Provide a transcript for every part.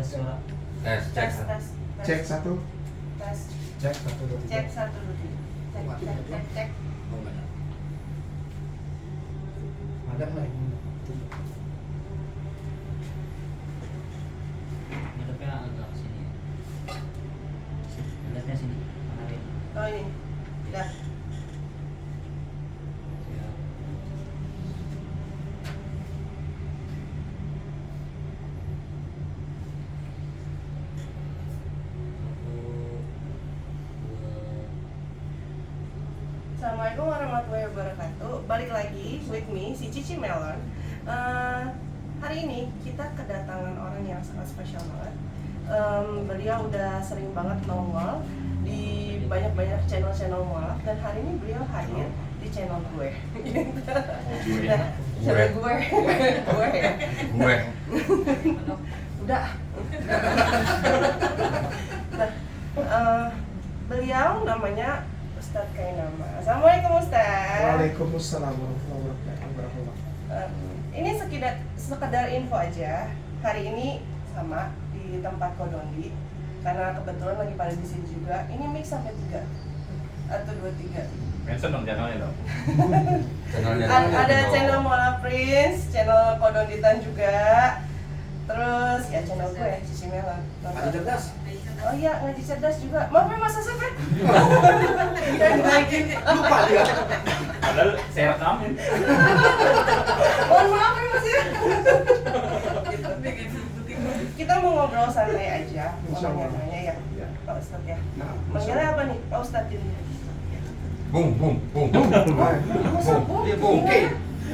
suara. Cek satu. Cek 1, 2, 3. Cek 1, 2, 3. Cek. Madam lah ini. Ngadepnya agak sini ya. Ngadepnya sini. Mana ini? Oh ini. Udah. Siap. Assalamualaikum warahmatullahi wabarakatuh. Balik lagi with me, si Cici Melon. Hari ini kita kedatangan orang yang sangat spesial banget. Beliau udah sering banget nongol di banyak-banyak channel-channel mualaf, dan hari ini beliau hadir di channel gue. Nah, channel gue ya. Gue. Udah. Nah, beliau namanya Ustadz Kainama. Assalamualaikum Ustadz. Waalaikumsalam warahmatullahi wabarakatuh. Ini sekedar info aja. Hari ini sama di tempat Kodondi, karena kebetulan lagi pada di sini juga. Ini mix sampai 3 atau 2-3. Mention dong channelnya dong. Channelnya. Ada channel Mola Prince, channel Kodonditan juga. Terus ya channel gue, Cici Melon. Ngaji cerdas. Oh iya, ngaji cerdas juga. Maaf ya Mas Asep ya. Lupa dia. Padahal saya rekamin. Mohon maaf ya Mas ya. Kita mau ngobrol santai aja, Insya Allah. nanya ya Ya. Pak Ustadz ya. Nah, Manggilnya apa nih Pak Ustadz ini? Bung.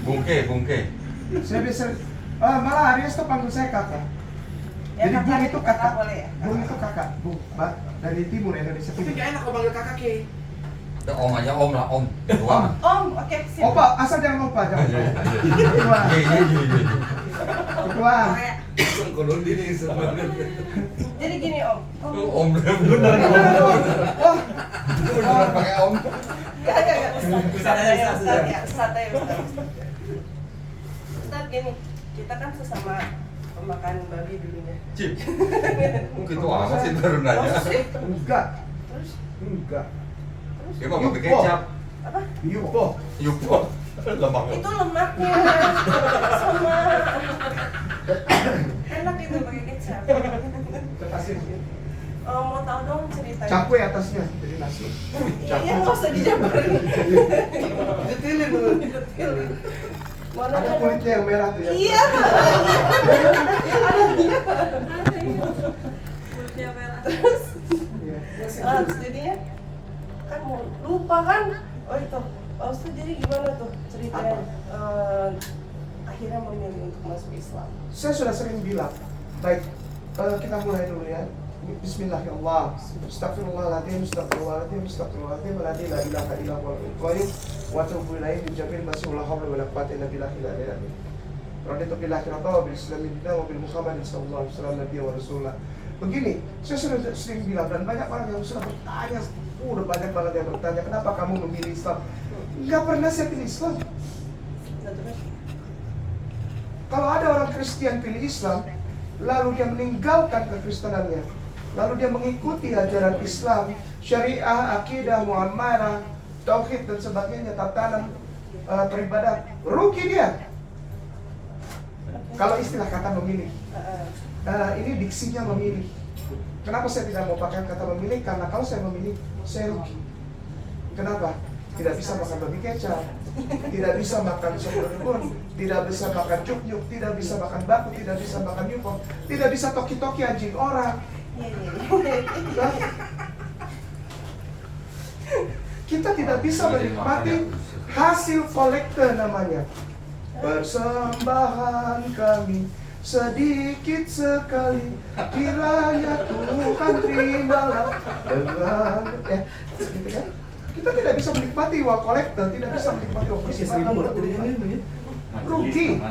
Bungke. Saya bisa, malah Aries tuh panggil saya kakak. Ya, Jadi Bung itu kakak. boleh ya. Bung itu kakak. Bung, dari timur Indonesia. Tapi gak enak kalau panggil kakak Ki. Udah om aja, om lah, om. Tua. Om, oke siap. Opa, asal jangan lupa, jangan lupa. Ketua. Iya. Ketua. Kalau ini sebenarnya. Jadi gini Om. Om bener. Oh, Bener pakai om. Gak. Ustadz aja, Ustadz ya. Ustadz ya, Ustadz. Ustadz gini, kita kan sesama pemakan babi dulunya. Cip. Gitu amat sih baru nanya. Oh, sih? enggak. Terus Enggak. Dia mau pakai kecap. apa? Yupo. Yupo. Lemak. Itu lemaknya sama enak itu pakai kecap. Kasih. Mau tahu dong ceritanya? Cakwe atasnya jadi nasi. Iya, nggak usah dijabarin. Detilin dulu. Mana Ada kulitnya yang merah tuh ya. Iya. Terus Iya. jadinya kan mau lupa kan? Oh itu, Pak Ustadz jadi gimana tuh ceritanya? Akhirnya memilih untuk masuk Islam. Saya sudah sering bilang, baik, kita mulai dulu ya. Bismillahirrahmanirrahim. Astagfirullahaladzim, la ilaha illa huwal qayyum wa atubu ilaihi jami'an la haula wala quwwata illa billah. Raditu billahi rabban wa bil islami dinan wa bil Muhammadin sallallahu alaihi wasallam nabiyyan wa rasulah. Begini, saya sudah sering bilang dan banyak orang yang sudah bertanya, udah banyak banget yang bertanya, kenapa kamu memilih Islam? Enggak pernah saya pilih Islam. Kalau ada orang Kristen pilih Islam, lalu dia meninggalkan kekristenannya, lalu dia mengikuti ajaran Islam, syariah, akidah, muamalah, tauhid dan sebagainya, tatanan beribadah, rugi dia. Kalau istilah kata memilih, ini diksinya memilih. Kenapa saya tidak mau pakai kata memilih? Karena kalau saya memilih, saya rugi. Kenapa? Tidak bisa makan babi kecap, tidak bisa makan sop rebun, tidak bisa makan cuk-nyuk, tidak bisa makan batu, tidak bisa makan yufo, tidak bisa toki-toki anjing orang. Kita tidak bisa menikmati hasil kolektor namanya. Persembahan kami sedikit sekali, kiranya Tuhan terimalah dengan gitu kan? Kita tidak bisa menikmati uang kolektor, tidak bisa menikmati uang persembahan. Rugi.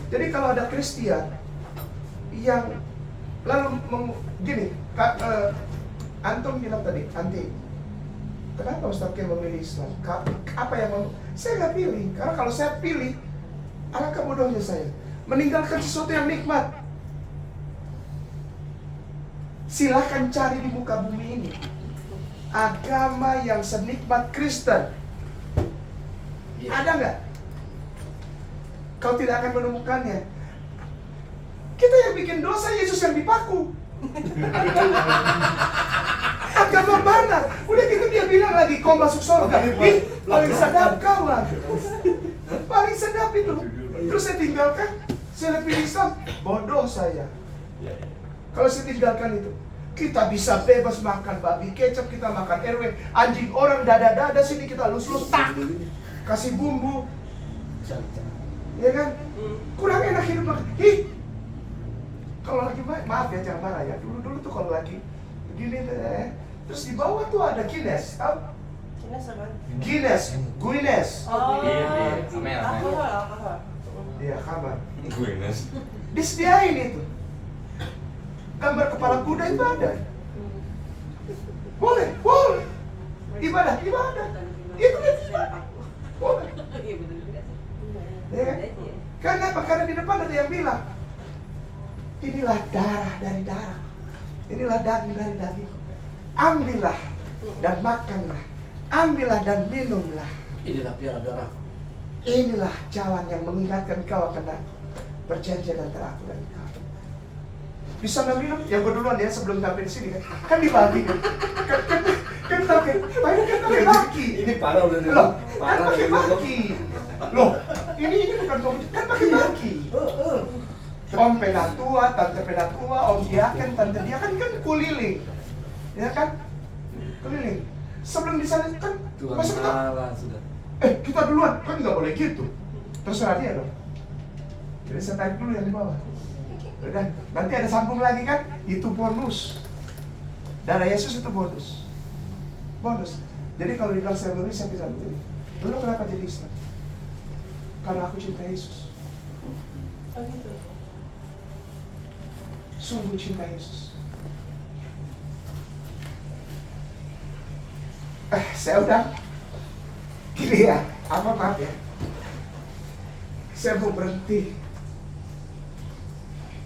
Jadi kalau ada Kristen yang lalu gini, antum bilang tadi, kenapa Ustaz Ken memilih Islam? Apa yang saya nggak pilih? Karena kalau saya pilih, alangkah bodohnya saya meninggalkan sesuatu yang nikmat. Silahkan cari di muka bumi ini agama yang senikmat Kristen. Ada nggak? Kau tidak akan menemukannya. Kita yang bikin dosa, Yesus yang dipaku. Agama mana? Udah gitu dia bilang lagi, kau masuk surga. Ih, paling sedap kawan. Paling sedap itu. Terus saya tinggalkan, saya pilih Islam. Bodoh saya. Kalau saya tinggalkan itu, kita bisa bebas makan babi kecap, kita makan RW, anjing orang dada-dada sini kita lus-lus, tak, kasih bumbu, ya kan? Kurang enak hidup makan. Kalau lagi maaf ya, jangan marah ya. Dulu tuh kalau lagi begini, terus di bawah tuh ada Guinness, tahu? Guinness apa? Guinness. Oh, Alkohol. alkohol. Iya, kamar. Guinness. Disediain itu. Gambar kepala kuda ibadah. Boleh. Ibadah. Itu ibadah. Boleh. Ya kan? Kenapa? Karena di depan ada yang bilang, inilah darah dari darah, inilah daging dari daging. Ambillah dan makanlah, ambillah dan minumlah. Inilah piala darah. Inilah jalan yang mengingatkan kau akan perjanjian antara aku dan kau. Bisa nggak minum? Yang keduluan ya sebelum sampai di sini kan dibagi kan pakai baki. Ini parah udah Loh, kan pakai baki. Loh, ini bukan kopi, kan pakai baki. Om penatua, tante penatua, om diaken, tante diaken kan kuliling, ya kan? Keliling. Sebelum di sana kan masuk kita. Sudah. Kita duluan, kan nggak boleh gitu. Terserah dia dong. Jadi saya tarik dulu yang di bawah. Udah, nanti ada sambung lagi kan? Itu bonus. Darah Yesus itu bonus. Jadi kalau dibilang saya beri, saya bisa beri. Lalu kenapa jadi Islam? Karena aku cinta Yesus. Oh gitu. Sungguh cinta Yesus. Saya udah gini ya, maaf ya. Saya mau berhenti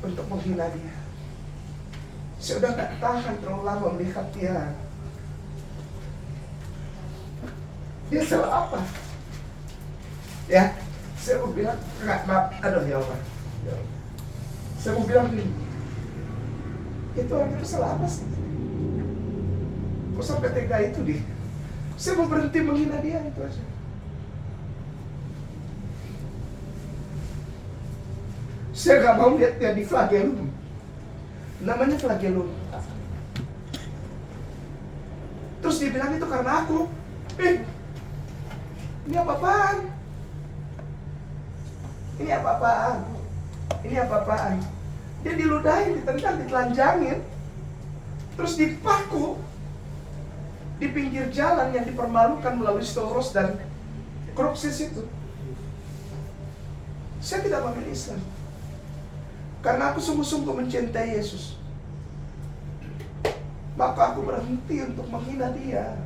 untuk menghina dia. Saya udah gak tahan terlalu lama melihat dia. Dia salah apa? Ya, saya mau bilang, maaf, aduh ya Allah. Saya mau bilang gini, itu orang itu salah apa sih? Kok sampai tega itu dia? Saya mau berhenti menghina dia, itu aja. Saya gak mau lihat dia di flagellum. Namanya flagellum. Terus dia bilang itu karena aku. Ini apa-apaan? Ini apa-apaan? Dia diludahin, ditendang, ditelanjangin. Terus dipaku di pinggir jalan yang dipermalukan melalui Stolros dan Kruksis itu. Saya tidak memilih Islam karena aku sungguh-sungguh mencintai Yesus. Maka aku berhenti untuk menghina dia.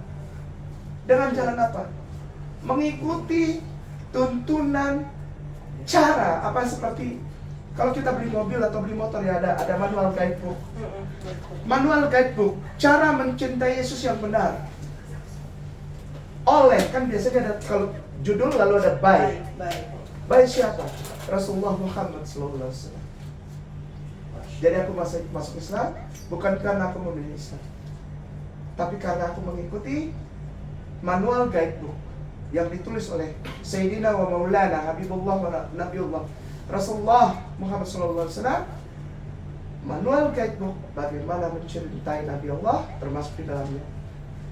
Dengan jalan apa? Mengikuti tuntunan cara apa seperti kalau kita beli mobil atau beli motor ya ada manual guidebook. Manual guidebook, cara mencintai Yesus yang benar. Oleh, kan biasanya ada kalau judul lalu ada by. By siapa? Rasulullah Muhammad SAW. Jadi aku masuk Islam bukan karena aku memilih Islam, tapi karena aku mengikuti manual guidebook yang ditulis oleh Sayyidina wa Maulana Habibullah wa Nabiullah Rasulullah Muhammad SAW. Manual guidebook bagaimana mencintai Nabi Allah, termasuk di dalamnya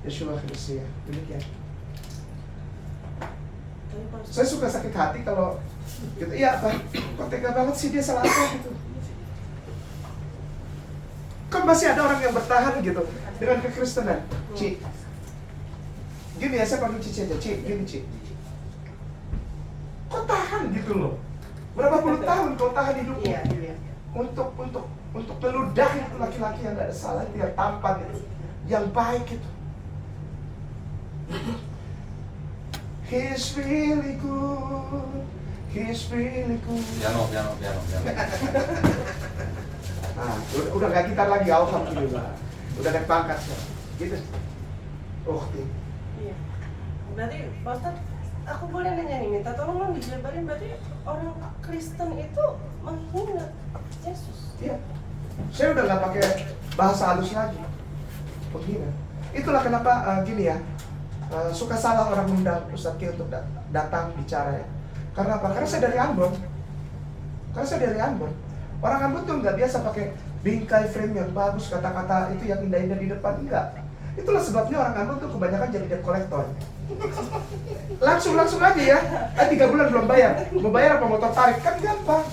Yeshua Kristus. Demikian. Saya suka sakit hati kalau gitu. Iya, kok tega banget sih dia salah apa gitu. Kan masih ada orang yang bertahan gitu dengan kekristenan. Ci, gini ya, saya panggil Cici aja. Ci. Kok tahan gitu loh? Berapa puluh tahun kau tahan hidupnya? Iya. Untuk meludahi itu laki-laki yang gak ada salah, itu yang tampan itu, yang baik itu. He's really good. Piano. Nah, udah gak gitar lagi, alhamdulillah. Udah naik pangkat sekarang. Gitu. Oke. Iya. Berarti Pak Ustadz, aku boleh nanya nih, minta tolong dong dijabarin, berarti orang Kristen itu menghina Yesus. Iya. Saya udah nggak pakai bahasa halus lagi. Menghina. Itulah kenapa gini ya. Suka salah orang undang Ustadz Ki untuk datang bicara ya. Karena apa? Karena saya dari Ambon. Orang Ambon tuh nggak biasa pakai bingkai frame yang bagus, kata-kata itu yang indah-indah di depan, enggak. Itulah sebabnya orang Ambon tuh kebanyakan jadi debt collector. Langsung aja ya. 3 bulan belum bayar. Mau bayar apa motor tarik? Kan gampang.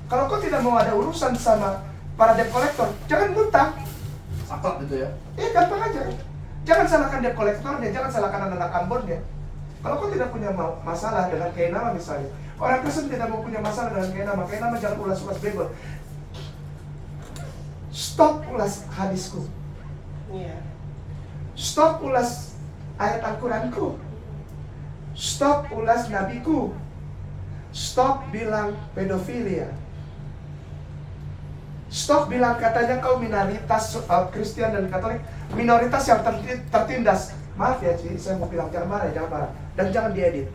Kalau kau tidak mau ada urusan sama para debt collector, jangan ngutang. Saklek gitu ya. Iya, gampang aja. Jangan salahkan debt collectornya, jangan salahkan anak-anak Ambonnya. Kalau kau tidak punya masalah dengan Kainama misalnya, orang Kristen tidak mau punya masalah dengan Kainama jangan ulas-ulas Bible. Stop ulas hadisku. Iya. Stop ulas ayat Al-Quranku. Stop ulas nabiku. Stop bilang pedofilia. Stop bilang katanya kau minoritas Kristen dan Katolik, minoritas yang tertindas. Maaf ya Ci, saya mau bilang jangan marah. Dan jangan diedit.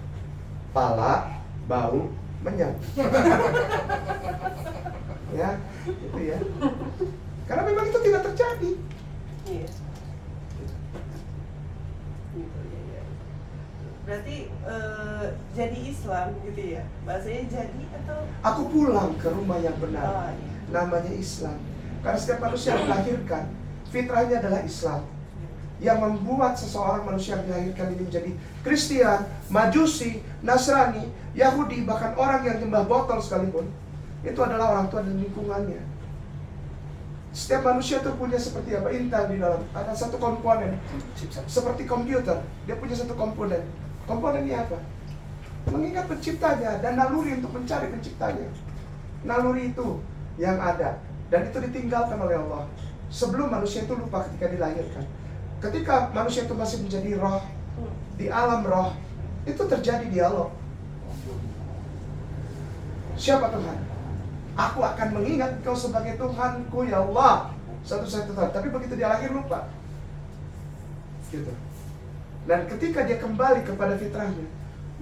Pala, bau, menyang. Ya, itu ya. Karena memang itu tidak terjadi. Iya. Gitu ya. Berarti jadi Islam gitu ya? Bahasanya jadi atau? Aku pulang ke rumah yang benar. Oh, iya. Namanya Islam. Karena setiap manusia yang dilahirkan, fitrahnya adalah Islam. Yang membuat seseorang manusia yang dilahirkan ini menjadi Kristen, Majusi, Nasrani, Yahudi, bahkan orang yang nyembah botol sekalipun, itu adalah orang tua dan lingkungannya. Setiap manusia itu punya seperti apa? Intan di dalam. Ada satu komponen. Seperti komputer. Dia punya satu komponen. Komponennya apa? Mengingat penciptanya dan naluri untuk mencari penciptanya. Naluri itu yang ada. Dan itu ditinggalkan oleh Allah. Sebelum manusia itu lupa ketika dilahirkan. Ketika manusia itu masih menjadi roh, di alam roh, itu terjadi dialog. Siapa Tuhan? Aku akan mengingat Engkau sebagai Tuhanku ya Allah. Satu-satu Tuhan. Tapi begitu dia lahir lupa. Gitu. Dan ketika dia kembali kepada fitrahnya,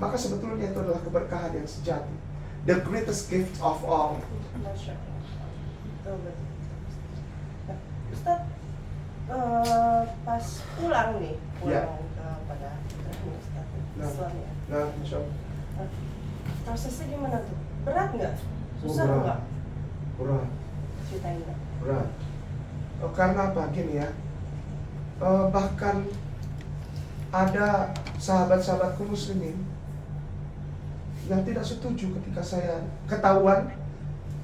maka sebetulnya itu adalah keberkahan yang sejati. The greatest gift of all. Masya Allah. Betul. Nah, Ustaz, pas pulang nih, Ya. kepada fitrahnya Ustaz, Nah. Islam ya. Nah, Masya Allah. Prosesnya gimana tuh? Berat nggak? Susah berat. nggak? Berat. Ceritain nggak? Berat. Karena apa? Gini ya. Bahkan ada sahabat-sahabatku muslimin yang tidak setuju ketika saya ketahuan,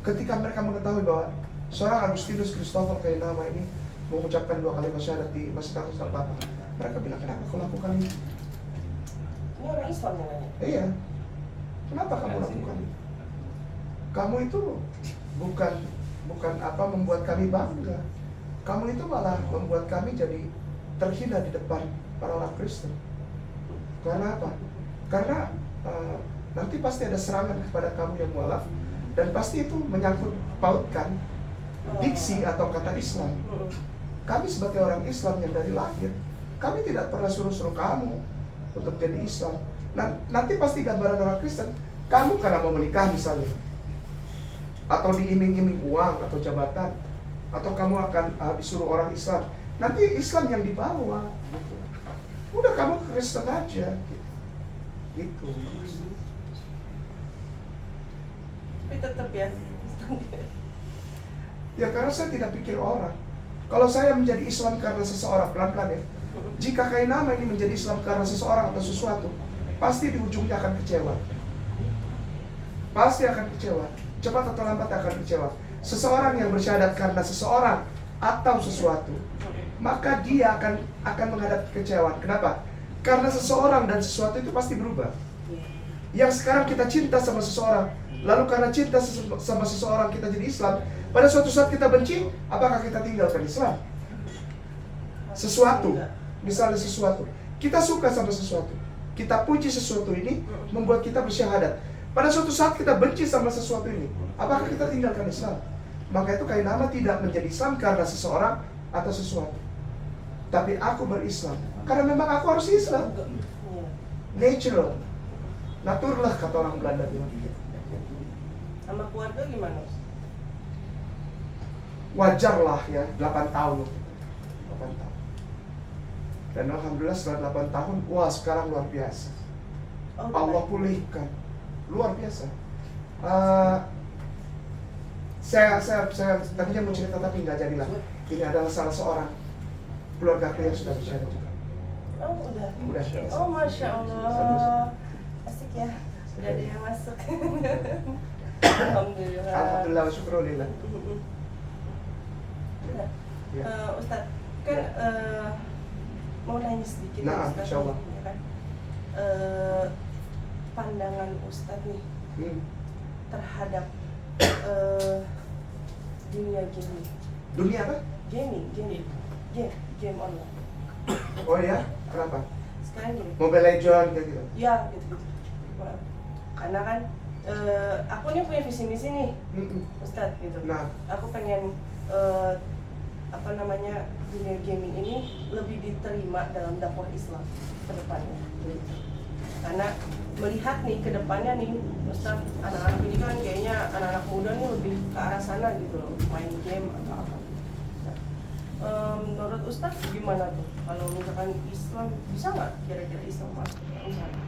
ketika mereka mengetahui bahwa seorang Agustinus Christopher Kainama ini mengucapkan 2 kalimat syahadat di Masjid Al-Fatah. Mereka bilang, kenapa kau lakukan ini? Ini orang Islam yang nanya. Iya. Kenapa kamu lakukan itu? Kamu itu bukan apa membuat kami bangga. Kamu itu malah membuat kami jadi terhina di depan para orang Kristen. Karena apa? Karena nanti pasti ada serangan kepada kamu yang mualaf, dan pasti itu menyangkut pautkan diksi atau kata Islam. Kami sebagai orang Islam yang dari lahir, kami tidak pernah suruh-suruh kamu untuk jadi Islam. Nah, nanti pasti gambaran orang Kristen, kamu karena mau menikah misalnya, atau diiming-iming uang atau jabatan, atau kamu akan disuruh orang Islam, nanti Islam yang dibawa gitu. Udah kamu Kristen aja gitu. Tapi tetap ya. Ya karena saya tidak pikir orang. Kalau saya menjadi Islam karena seseorang, pelan-pelan ya. Jika Kainama ini menjadi Islam karena seseorang atau sesuatu, pasti di ujungnya akan kecewa. Pasti akan kecewa. Cepat atau lambat akan kecewa. Seseorang yang bersyahadat karena seseorang atau sesuatu, maka dia akan menghadapi kekecewaan. Kenapa? Karena seseorang dan sesuatu itu pasti berubah. Yang sekarang kita cinta sama seseorang, lalu karena cinta sama seseorang kita jadi Islam, pada suatu saat kita benci, apakah kita tinggalkan Islam? Sesuatu, misalnya sesuatu, kita suka sama sesuatu, kita puji sesuatu ini, membuat kita bersyahadat. Pada suatu saat kita benci sama sesuatu ini, apakah kita tinggalkan Islam? Maka itu kain nama tidak menjadi Islam karena seseorang atau sesuatu. Tapi aku berislam karena memang aku harus Islam. Iya. Natural. Naturlah kata orang Belanda bilang. Sama keluarga gimana? Wajar lah ya, 8 tahun. 8 tahun. Dan alhamdulillah setelah 8 tahun, wah sekarang luar biasa. Oh, Allah baik. pulihkan. Luar biasa. Saya tadinya mau cerita tapi nggak jadilah. Ini adalah salah seorang keluarga aku yang sudah bicara juga. Oh, udah. Udah. Oh, Masya Allah. Asik ya. Sudah ada yang masuk. Alhamdulillah. Alhamdulillah wa syukrulillah. Udah. Ya. Ustadz, kan mau nanya sedikit Nah, Ustadz, insya Allah. ya kan? Pandangan Ustadz nih terhadap dunia gaming. Dunia apa? Game online. Oh ya, kenapa? Sekarang gini, Mobile Legends kayak gitu. ya gitu. Karena kan aku nih punya visi misi nih, Ustadz gitu. Nah, Aku pengen dunia gaming ini lebih diterima dalam dakwah Islam ke depannya. Karena melihat nih ke depannya nih, Ustaz, anak-anak ini kan kayaknya anak-anak muda nih lebih ke arah sana gitu loh, main game atau apa. Nah, menurut Ustaz gimana tuh? Kalau misalkan Islam, bisa nggak kira-kira Islam masuk ke sana?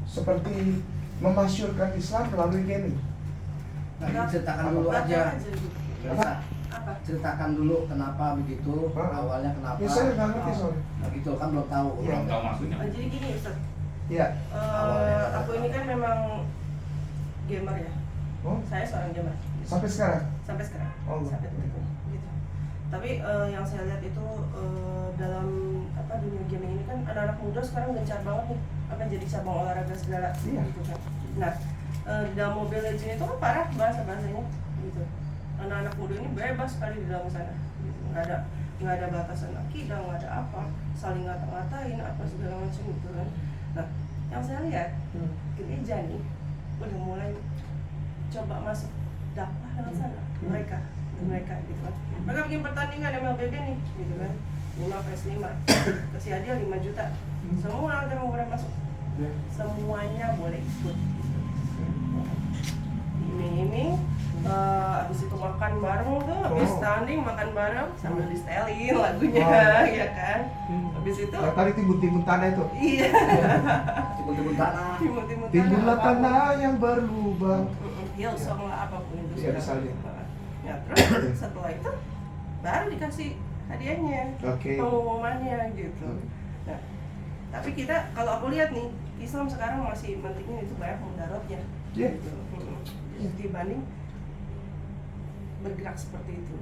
seperti memasyurkan Islam melalui gaming. Nah, ceritakan dulu aja. gitu. Bisa Apa? ceritakan dulu kenapa begitu, awalnya kenapa. Ya saya nggak ngerti soalnya. Nah, gitu kan belum tahu. Iya. Belum tahu maksudnya. Jadi gini Ustaz, Iya. aku ini kan memang gamer ya. Oh, Saya seorang gamer. sampai sekarang. Sampai sekarang. Oh, Sampai detik ini, gitu. Tapi yang saya lihat itu dalam dunia gaming ini kan anak-anak muda sekarang gencar banget nih akan jadi cabang olahraga segala Iya. gitu kan. Nah, di dalam Mobile Legends itu kan parah bahasa-bahasanya gitu. Anak-anak muda ini bebas sekali di dalam sana gitu. Nggak ada batasan akidah, nggak ada apa, saling ngata-ngatain apa segala macam gitu kan. Nah, yang saya lihat gereja nih udah mulai coba masuk dakwah lewat sana mereka gitu kan. Mereka bikin pertandingan MLBB nih gitu kan, 5 vs 5 kasih hadiah 5 juta, semua orang yang boleh masuk, semuanya boleh ikut. Iming-iming, habis itu makan bareng tuh, habis tanding makan bareng sambil di setelin lagunya, ya kan. Habis itu, Yang tadi timbun-timbun tanah itu. iya, Timbun-timbun tanah. timur-timur Timbunlah tanah yang berlubang. Hillsong lah apapun itu. Iya, misalnya. Ya terus setelah itu baru dikasih hadiahnya, Oke. pengumumannya gitu. Nah, tapi kita kalau aku lihat nih, Islam sekarang masih pentingnya itu banyak mudaratnya. Iya. Gitu. Dibanding bergerak seperti itu.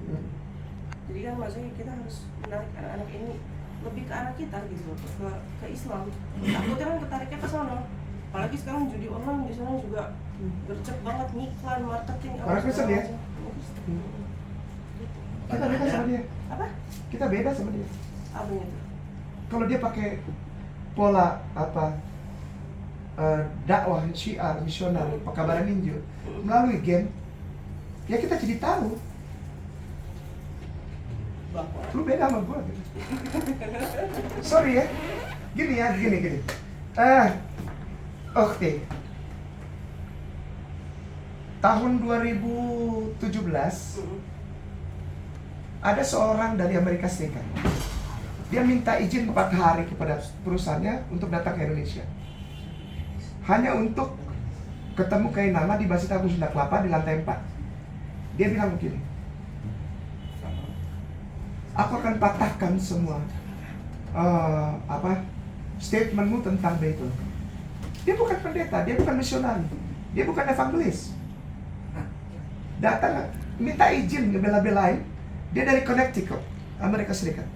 Jadi kan maksudnya kita harus menarik anak-anak ini lebih ke arah kita gitu, ke Islam. Takutnya kan ketariknya ke sana. Apalagi sekarang judi online di sana juga gercep banget, iklan, marketing. Orang Kristen ya? Kita beda sama dia. Apa? Kita beda sama dia. Apanya tuh? Kalau dia pakai pola dakwah syiar misioner pekabaran Injil melalui game, ya kita jadi tahu. Lu beda sama gua gitu. Sorry ya. Gini. Oke. Tahun 2017 ada seorang dari Amerika Serikat. Dia minta izin 4 hari kepada perusahaannya untuk datang ke Indonesia. Hanya untuk ketemu kain nama di Masjid Agung Sunda Kelapa di lantai 4. Dia bilang begini, aku akan patahkan semua statementmu tentang Bible. Dia bukan pendeta, dia bukan misionari, dia bukan evangelis. Datang minta izin ngebela-belain. Dia dari Connecticut, Amerika Serikat.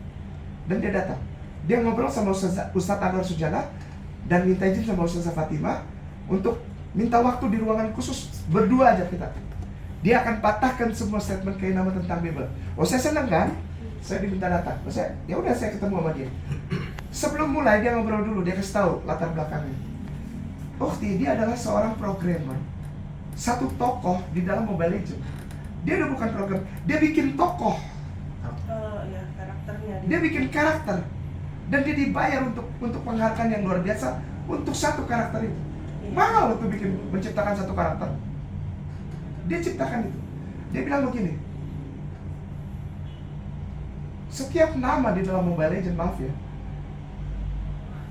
Dan dia datang. Dia ngobrol sama Ustadz Anwar Sujana dan minta izin sama Ustazah Fatimah untuk minta waktu di ruangan khusus berdua aja kita. Dia akan patahkan semua statement kain nama tentang Bible. Oh, saya senang kan? Saya diminta datang. Ya udah saya ketemu sama dia. Sebelum mulai dia ngobrol dulu, dia kasih tahu latar belakangnya. Oh, dia adalah seorang programmer. satu tokoh di dalam Mobile Legends. Dia udah bukan program, dia bikin tokoh, Ya karakternya dia bikin karakter, dan dia dibayar untuk penghargaan yang luar biasa untuk satu karakter itu. Mahal untuk menciptakan satu karakter. Dia ciptakan itu. Dia bilang begini, setiap nama di dalam Mobile Legends, maaf ya,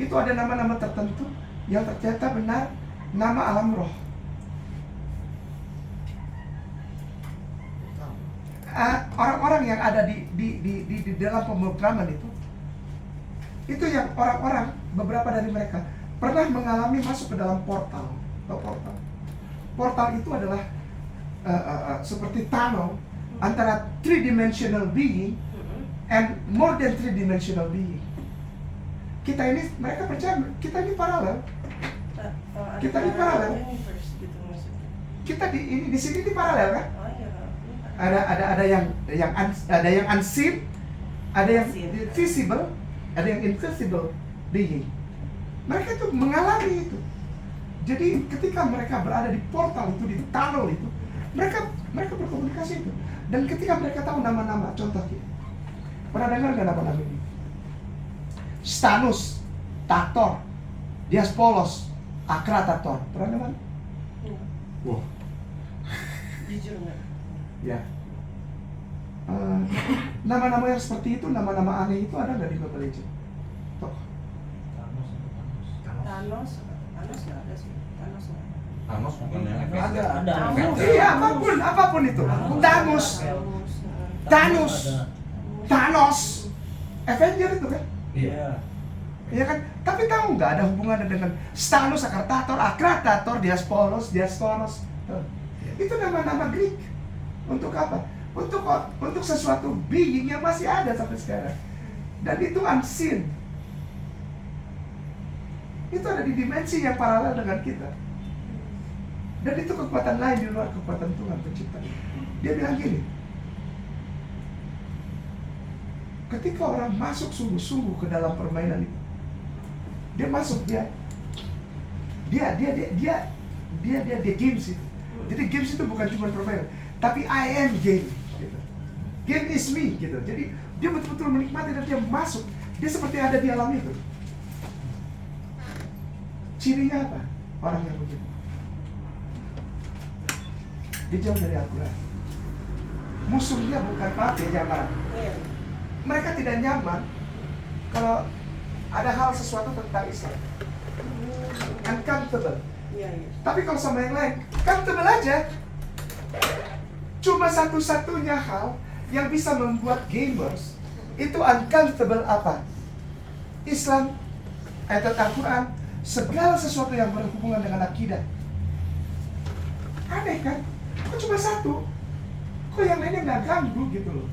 itu ada nama-nama tertentu yang ternyata benar nama alam roh. Orang-orang yang ada di dalam pemrograman itu yang orang-orang, beberapa dari mereka pernah mengalami masuk ke dalam portal. Atau portal. Portal itu adalah seperti tunnel antara three-dimensional being and more than three-dimensional being. Kita ini, mereka percaya kita ini paralel. Kita ini paralel. Kita di sini di paralel kan? Ada yang unseen, ada yang visible, ada yang invisible being. Mereka itu mengalami itu. Jadi ketika mereka berada di portal itu, di tunnel itu, mereka berkomunikasi itu. Dan ketika mereka tahu nama-nama, contohnya, pernah dengar nggak nama-nama ini? Stanus, Tator, Diaspolos, Akratator. Pernah dengar? Wah. Jujur nggak? Ya. Nama-nama yang seperti itu, nama-nama aneh itu ada nggak di Mobile Legends? Thanos nggak ada sih. Thanos nggak ada. Thanos bukan yang Ada. Ada. Iya, apapun itu. Thanos, Thanos, Avenger itu kan? Iya. Iya kan? Tapi tahu nggak ada hubungannya dengan Stanus, Akratator, Diaspolos. Itu nama-nama Greek. Untuk apa? Untuk sesuatu being yang masih ada sampai sekarang. Dan itu unseen. Itu ada di dimensi yang paralel dengan kita. Dan itu kekuatan lain di luar kekuatan Tuhan pencipta. Dia bilang gini, ketika orang masuk sungguh-sungguh ke dalam permainan itu, dia masuk, dia games itu. Jadi games itu bukan cuma permainan, tapi I am game gitu. Game is me gitu. Jadi dia betul-betul menikmati dan dia masuk. Dia seperti ada di alam itu. Cirinya apa? Orang yang begitu, dia jauh dari Al-Quran. Musuhnya bukan mafia, jangan. Mereka tidak nyaman kalau ada hal sesuatu tentang Islam. Uncomfortable. Tapi kalau sama yang lain, comfortable aja. Cuma satu-satunya hal yang bisa membuat gamers itu uncomfortable apa? Islam, ayat Al-Quran, segala sesuatu yang berhubungan dengan akidah. Aneh kan? Kok cuma satu? Kok yang lainnya nggak ganggu gitu loh?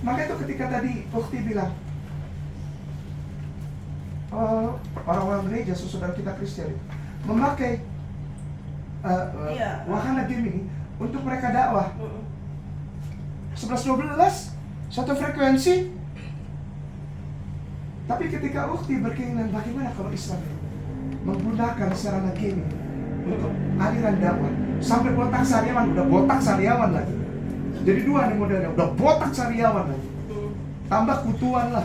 Maka itu ketika tadi Ukti bilang, orang-orang gereja, saudara kita Kristen memakai wahana game ini untuk mereka dakwah. 11-12 satu frekuensi. Tapi ketika Ukti berkeinginan, bagaimana kalau Islam menggunakan sarana game untuk aliran dakwah, sampai botak sariawan, udah botak sariawan lagi. Jadi dua nih modelnya, udah botak sariawan lagi, tambah kutuan lah.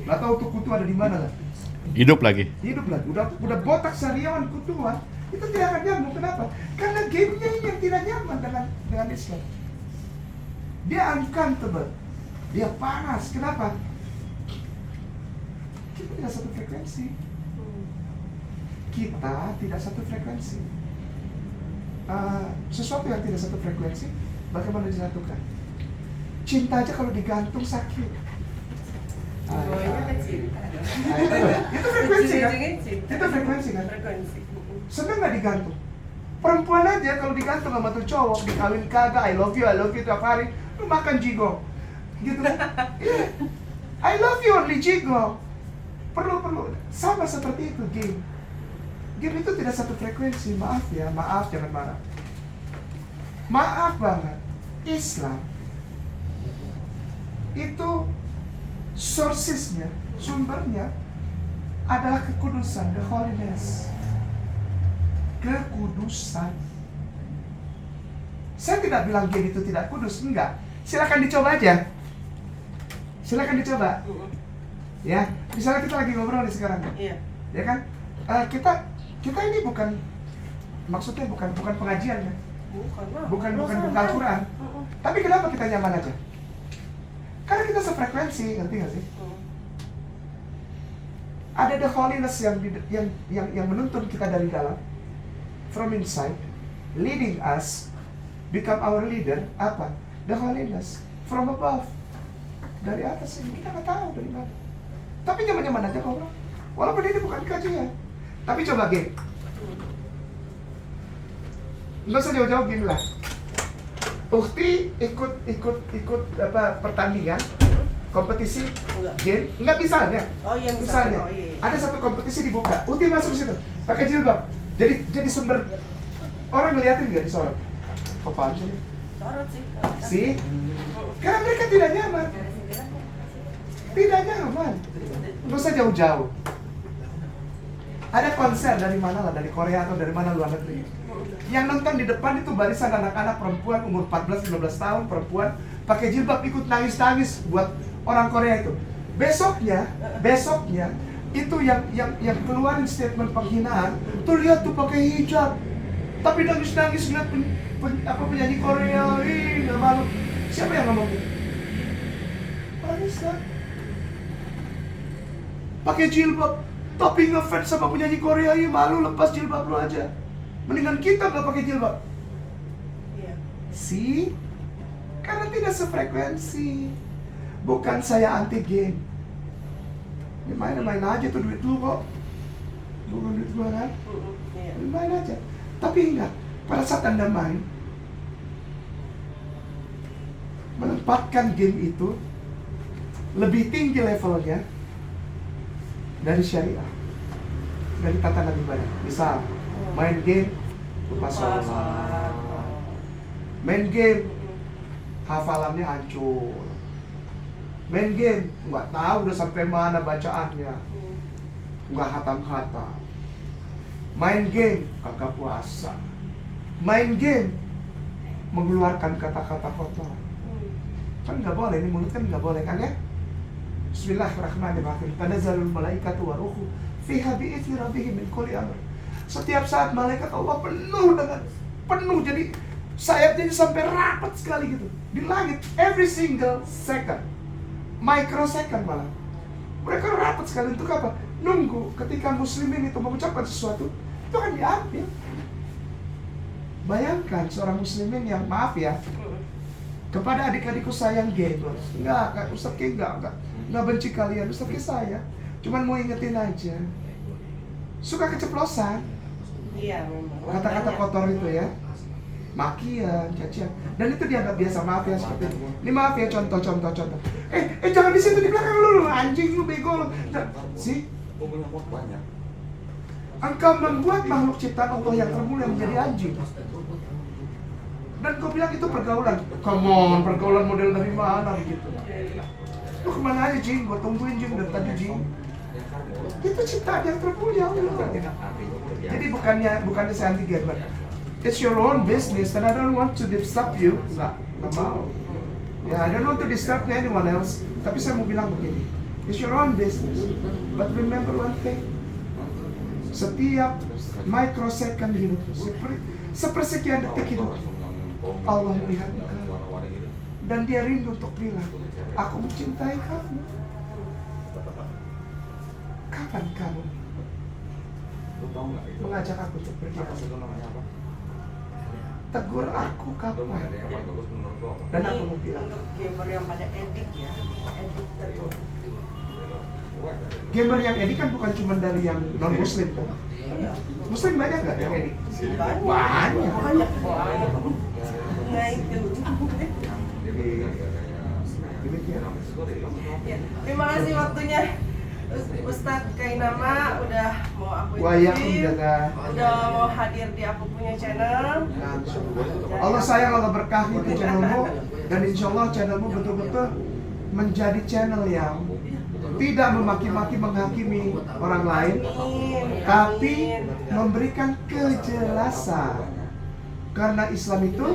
Nggak tahu tuh kutu ada di mana lah. Hidup lagi. Udah botak sariawan kutuan, itu tidak akan nyambung. Kenapa? Karena gamenya ini yang tidak nyaman dengan Islam. Dia uncomfortable, dia panas. Kenapa? Kita tidak satu frekuensi. Sesuatu yang tidak satu frekuensi, bagaimana disatukan? Cinta aja kalau digantung sakit. Itu frekuensi kan? Itu frekuensi kan? Seneng nggak digantung? Perempuan aja kalau digantung sama tuh cowok, dikawin kagak, I love you tiap hari, lu makan jigo, gitu kan? Yeah. I love you only jigo. Perlu sama seperti itu game. Game itu tidak satu frekuensi, maaf ya, maaf jangan marah. Maaf banget, Islam itu sourcesnya, sumbernya adalah kekudusan, the holiness. Kekudusan. Saya tidak bilang game itu tidak kudus, enggak. Silakan dicoba aja. Silakan dicoba. Ya, misalnya kita lagi ngobrol nih sekarang, Iya. ya kan? Kita ini bukan, maksudnya bukan pengajian ya, bukan Al-Quran. Tapi kenapa kita nyaman aja? Karena kita sefrekuensi, ngerti nggak sih? Ada the holiness yang menuntun kita dari dalam, from inside, leading us, become our leader. Apa? The holiness from above, dari atas ini. Kita nggak tahu dari mana. Tapi nyaman-nyaman aja kok, walaupun ini bukan kajian. Tapi coba game, nggak usah jauh-jauh gini lah. Ukti ikut apa pertandingan, kompetisi game, nggak misalnya. Oh iya, Misalnya, Oh, iya. ada satu kompetisi dibuka, Ukti masuk situ, pakai jilbab, jadi sumber orang ngeliatin nggak disorot. Apaan sih? Sorot sih. Sih, karena mereka tidak nyaman. Tidak nyaman. Nggak usah jauh-jauh. Ada konser dari mana lah, dari Korea atau dari mana luar negeri. Yang nonton di depan itu barisan anak-anak perempuan umur 14-15 tahun, perempuan pakai jilbab ikut nangis-nangis buat orang Korea itu. Besoknya itu yang keluarin statement penghinaan. Tuh lihat tuh pakai hijab, tapi nangis-nangis lihat penyanyi Korea, nggak malu. Siapa yang ngomong gitu? Barisan. Pakai jilbab, tapi ngefans sama penyanyi Korea, malu, lepas jilbab lo aja. Mendingan kita nggak pakai jilbab. Iya. See? Karena tidak sefrekuensi. Bukan saya anti game. Ya main aja tuh, duit lu kok. Bukan duit gua kan? Iya. Main aja. Tapi ingat, pada saat Anda main, menempatkan game itu lebih tinggi levelnya dari syariah, dari tatanan ibadah. Misal, main game lupa sholat, main game hafalannya hancur, main game nggak tahu udah sampai mana bacaannya, nggak hatam-hatam, main game kagak puasa, main game mengeluarkan kata-kata kotor. Kan nggak boleh, ini mulut kan nggak boleh kan ya? Bismillahirrahmanirrahim. Tanazzalul malaikatu wa ruhu fiha bi'izni rabbihim min kulli amr. Setiap saat malaikat Allah penuh, jadi sayapnya sampai rapat sekali gitu di langit, every single second, microsecond malah. Mereka rapat sekali untuk apa? Nunggu ketika muslimin itu mengucapkan sesuatu, itu akan diambil. Bayangkan seorang muslimin yang, maaf ya, kepada adik-adikku sayang gamers. Enggak, Ustaz Ki enggak benci kalian, Ustaz Ki saya cuman mau ingetin aja. Suka keceplosan. Iya, memang. Kata-kata kotor itu ya. Makian, cacian. Dan itu dianggap biasa, maaf ya seperti itu. Ini maaf ya, contoh. Jangan di situ, di belakang lu anjing, lu bego lu. Sih? banyak. Engkau membuat makhluk ciptaan Allah yang termulia menjadi anjing. Dan kau bilang itu pergaulan. Come on, pergaulan model dari mana begitu? Lu kemana aja, Jing? Gua tungguin, Jing, dari tadi, Jing. Itu ciptaan yang termulia Allah. Jadi bukannya saya anti gamer. It's your own business, and I don't want to disturb you. Nggak mau. Ya, I don't want to disturb anyone else. Tapi saya mau bilang begini. It's your own business. But remember one thing. Setiap microsecond hidup, sepersekian detik hidup, Allah melihat engkau. Dan dia rindu untuk bilang, aku mencintai kamu. Kapan kamu mengajak aku untuk pergi? Tegur aku kapan? Dan aku mau bilang, Untuk gamer yang pada edik ya, edik terus. gamer yang edik kan bukan cuma dari yang non muslim kan? Muslim banyak nggak yang edik? Banyak. Nah itu. Demikian. Ya, terima kasih waktunya Ustadz Kainama udah mau aku Waalaikumsalam jaga. udah mau hadir di Aku Punya Channel. Allah sayang, Allah berkahi itu channelmu, dan insya Allah channelmu betul-betul menjadi channel yang tidak memaki-maki, menghakimi orang lain, tapi memberikan kejelasan. Karena Islam itu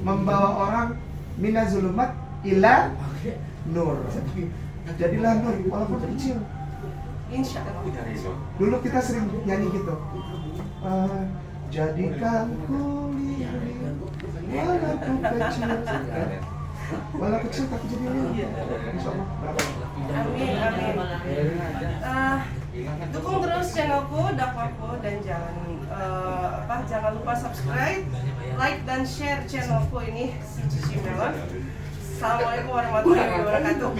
membawa orang minazulumat ila nur. Jadilah nur walaupun kecil. Insya Allah. Dulu kita sering nyanyi gitu. Jadikan ku lilin walaupun kecil. Walau kecil tapi jadi lilin. Insya Allah. Amin, amin. Dukung terus channelku, dakwahku, dan jangan lupa subscribe, like dan share channelku ini si Cici Melon. Assalamualaikum warahmatullahi wabarakatuh.